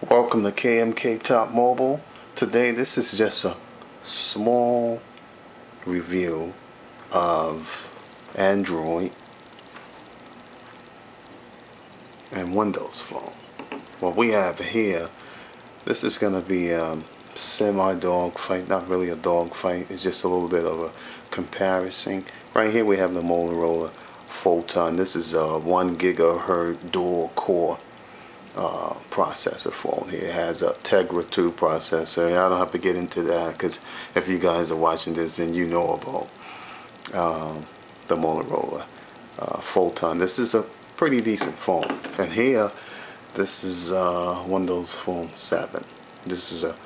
Welcome to KMK Top Mobile. Today this is just a small review of Android and Windows Phone. What we have here, this is going to be a semi-dog fight, not really a dog fight, it's just a little bit of a comparison. Right here we have the Motorola Photon. This is a 1 gigahertz dual core processor phone here. It has a Tegra 2 processor. I don't have to get into that because if you guys are watching this, then you know about the Motorola Photon. This is a pretty decent phone. And here, this is Windows Phone 7. This is a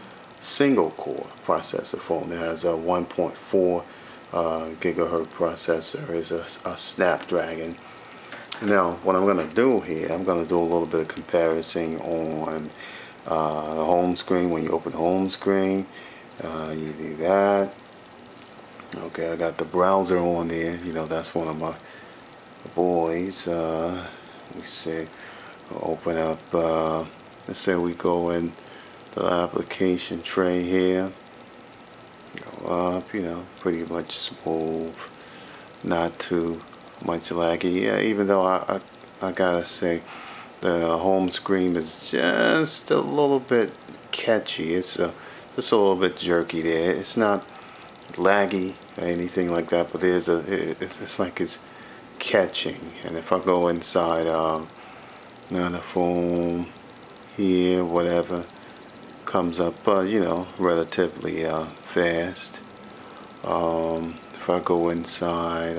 single core processor phone. It has a 1.4 gigahertz processor. It's a Snapdragon. Now, what I'm going to do here, I'm going to do a little bit of comparison on the home screen. When you open the home screen, you do that. Okay, I got the browser on there. You know, that's one of my boys. Let me see. I'll open up, let's say we go in the application tray here. Go up, you know, pretty much smooth. Not too much laggy. Yeah, even though I gotta say the home screen is just a little bit catchy. It's just a little bit jerky there. It's not laggy or anything like that, but there's it's like it's catching. And if I go inside now the phone here, whatever comes up, you know, relatively fast. If I go inside,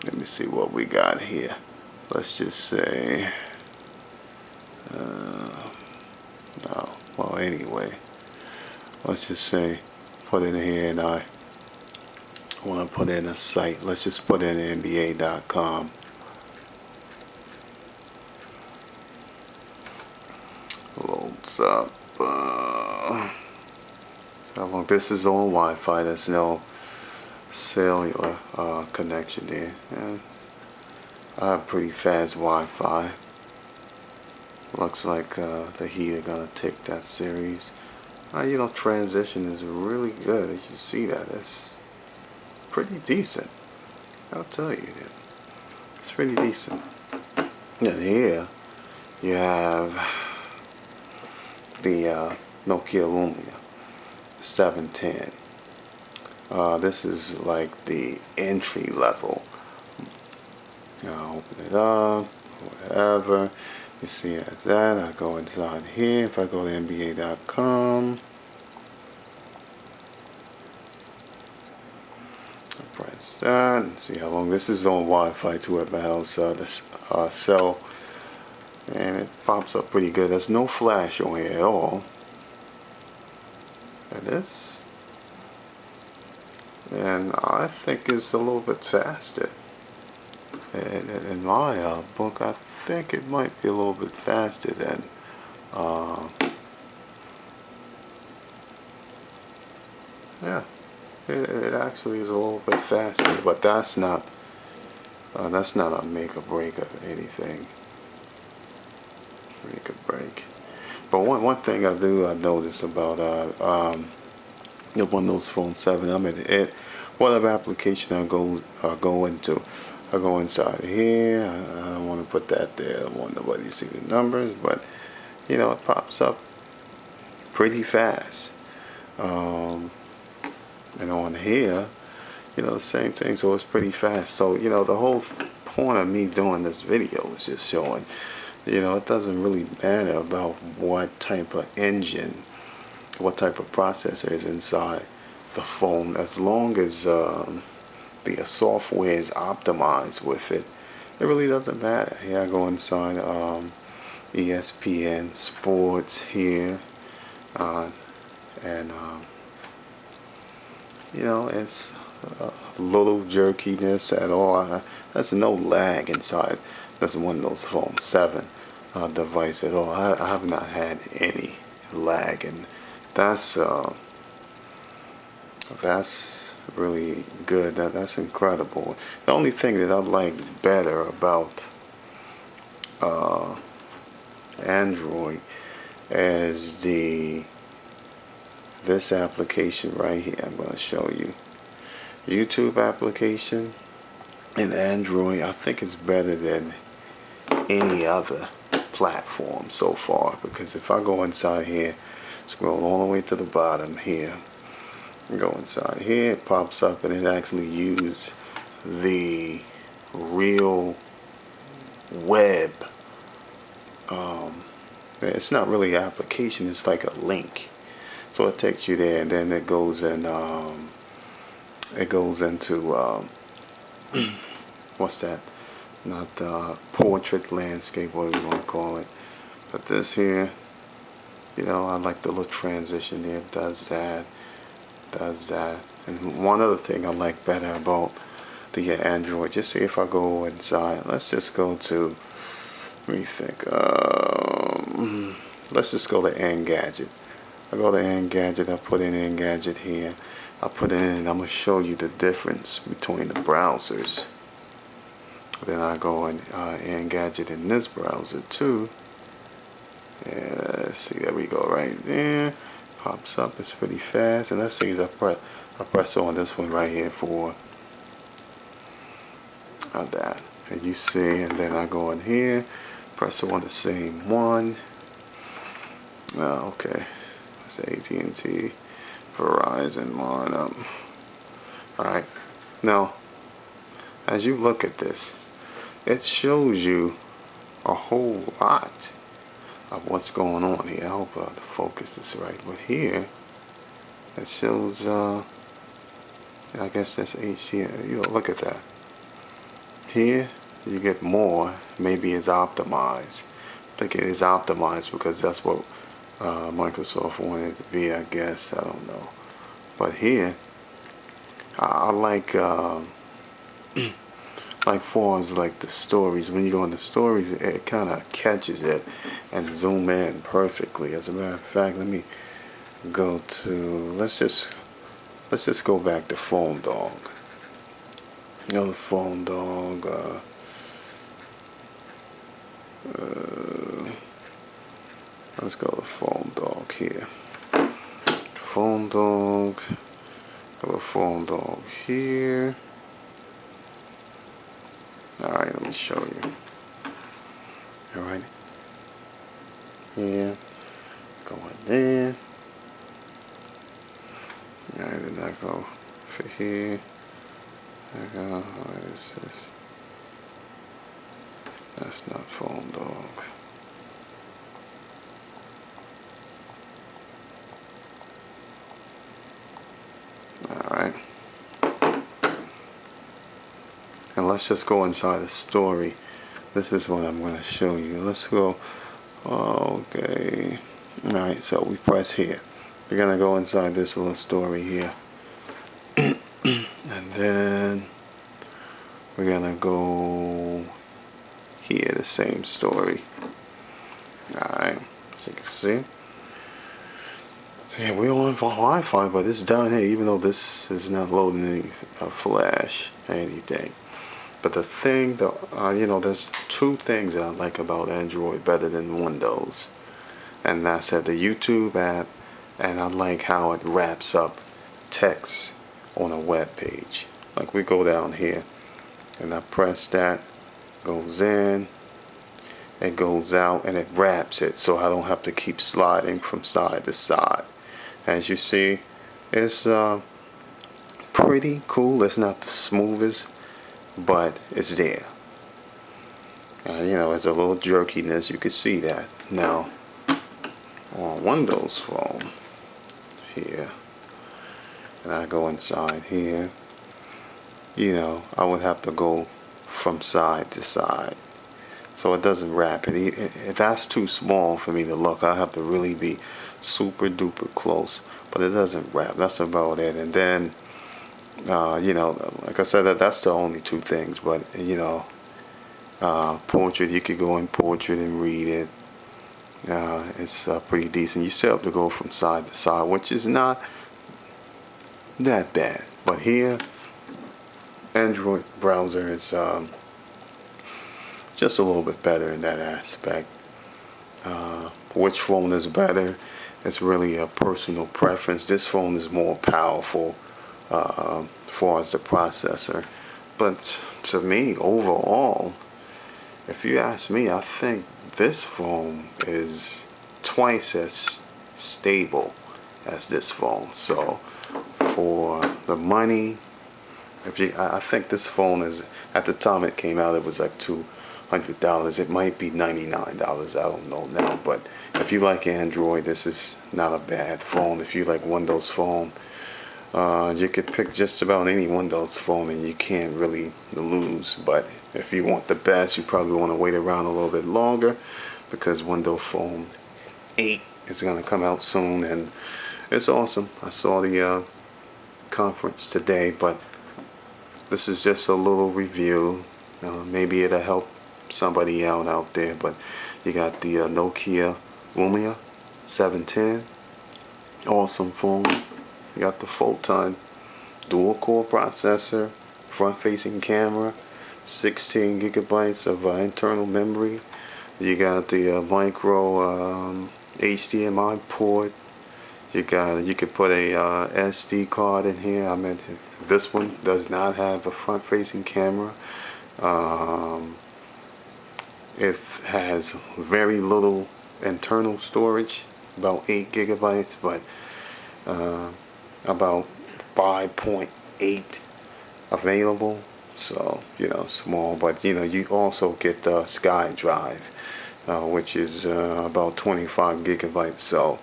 let me see what we got here. Let's just say, no, well, anyway, let's just say, put in here, and I want to put in a site. Let's just put in NBA.com. Loads up. How long? This is on Wi-Fi. There's no cellular connection there. And I have pretty fast Wi-Fi. Looks like the heat are gonna take that series. You know, transition is really good. As you see that, it's pretty decent. I'll tell you that. It's pretty decent. And here you have the Nokia Lumia 710. This is like the entry level. I'll open it up, whatever. You see it as that. I go inside here. If I go to NBA.com, I press that and see how long. This is on Wi-Fi too at my house. This cell, and it pops up pretty good. There's no flash on here at all. And this, and I think it's a little bit faster. In my book, I think it might be a little bit faster than yeah, it actually is a little bit faster, but that's not a make or break of anything. Make or break. But one thing I notice about the Windows Phone 7, I mean, whatever application I go into, I go inside here. I don't want to put that there. I don't want nobody to see the numbers, but you know, it pops up pretty fast. And on here, you know, the same thing. So it's pretty fast. So you know, the whole point of me doing this video is just showing, you know, it doesn't really matter about what type of engine, what type of processor is inside the phone, as long as the software is optimized with it. It really doesn't matter. Here I go inside ESPN Sports here, and you know, it's a little jerkiness at all. There's no lag inside this Windows Phone 7 device at all. I have not had any lag, and that's really good. That's incredible. The only thing that I like better about Android as this application right here. I'm going to show you YouTube application in Android. I think it's better than any other platform so far, because if I go inside here, scroll all the way to the bottom here, go inside here, it pops up and it actually uses the real web. It's not really an application, it's like a link. So it takes you there, and then it goes in, it goes into what's that? Not portrait, landscape, whatever you want to call it. But this here, you know, I like the little transition there. It does that, does that. And one other thing I like better about the Android, just see if I go inside. Let's just go to, let me think. Let's just go to Engadget. I go to Engadget. I put in Engadget here. I put it in, and I'm gonna show you the difference between the browsers. Then I go and Engadget in this browser too. Yeah, let's see, there we go, right there. Pops up, it's pretty fast. And let's see, as I press on this one right here for that. And you see, and then I go in here, press on the same one. Okay, it's AT&T, Verizon line up. Alright, now, as you look at this, it shows you a whole lot of what's going on here. I hope the focus is right. But here, it shows, I guess that's HD. You know, look at that. Here, you get more. Maybe it's optimized. I think it is optimized because that's what Microsoft wanted it to be, I guess. I don't know. But here, I like far as like the stories. When you go in the stories, it kind of catches it and zoom in perfectly. As a matter of fact, let me go to, let's just go back to Phone Dog. You know, the Phone Dog. Let's go to Phone Dog here. Phone Dog. Go to Phone Dog here. Alright, let me show you. Alright. Yeah. Go in there. Alright, then I go for here. I go, what is this? That's not Phone Dog. Alright. And let's just go inside the story. This is what I'm going to show you. Let's go. Okay. Alright, so we press here. We're going to go inside this little story here. And then we're going to go here, the same story. Alright, so you can see. So yeah, we're on Wi-Fi, but it's down here, even though this is not loading any flash or anything. But the thing, you know, there's two things that I like about Android better than Windows. And that's the YouTube app, and I like how it wraps up text on a web page. Like we go down here, and I press that, goes in, it goes out, and it wraps it, so I don't have to keep sliding from side to side. As you see, it's pretty cool. It's not the smoothest, but it's there. You know, it's a little jerkiness. You can see that. Now, on Windows Phone, here, and I go inside here, you know, I would have to go from side to side. So it doesn't wrap it. That's too small for me to look. I have to really be super duper close. But it doesn't wrap. That's about it. And then, you know, like I said, that's the only two things. But, you know, portrait, you could go in portrait and read it. It's pretty decent. You still have to go from side to side, which is not that bad. But here, Android browser is just a little bit better in that aspect. which phone is better, it's really a personal preference. This phone is more powerful as far as the processor, but to me overall, if you ask me, I think this phone is twice as stable as this phone. So for the money, I think this phone is, at the time it came out, it was like $200. It might be $99. I don't know now. But if you like Android, this is not a bad phone. If you like Windows Phone, you could pick just about any Windows phone and you can't really lose. But if you want the best, you probably want to wait around a little bit longer, because Windows Phone 8 is going to come out soon, and it's awesome. I saw the conference today, but this is just a little review. Maybe it'll help somebody out there. But you got the Nokia Lumia 710, awesome phone. You got the Photon dual core processor, front facing camera, 16 gigabytes of internal memory. You got the micro HDMI port. You could put a SD card in here. I mean, this one does not have a front facing camera. It has very little internal storage, about 8 gigabytes, but about 5.8 available. So, small, but you also get the Sky Drive, which is about 25 gigabytes. So,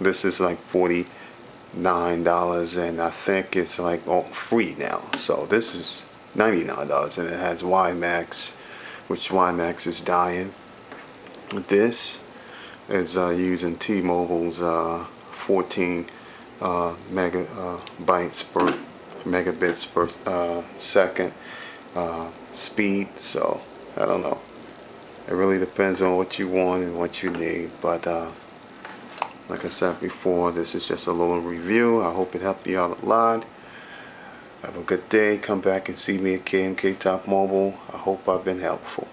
this is like $49, and I think it's like free now. So this is $99, and it has WiMAX, which WiMAX is dying. This is using T-Mobile's 14 megabits per second speed. So I don't know. It really depends on what you want and what you need. But like I said before, this is just a little review. I hope it helped you out a lot. Have a good day. Come back and see me at KMK Top Mobile. I hope I've been helpful.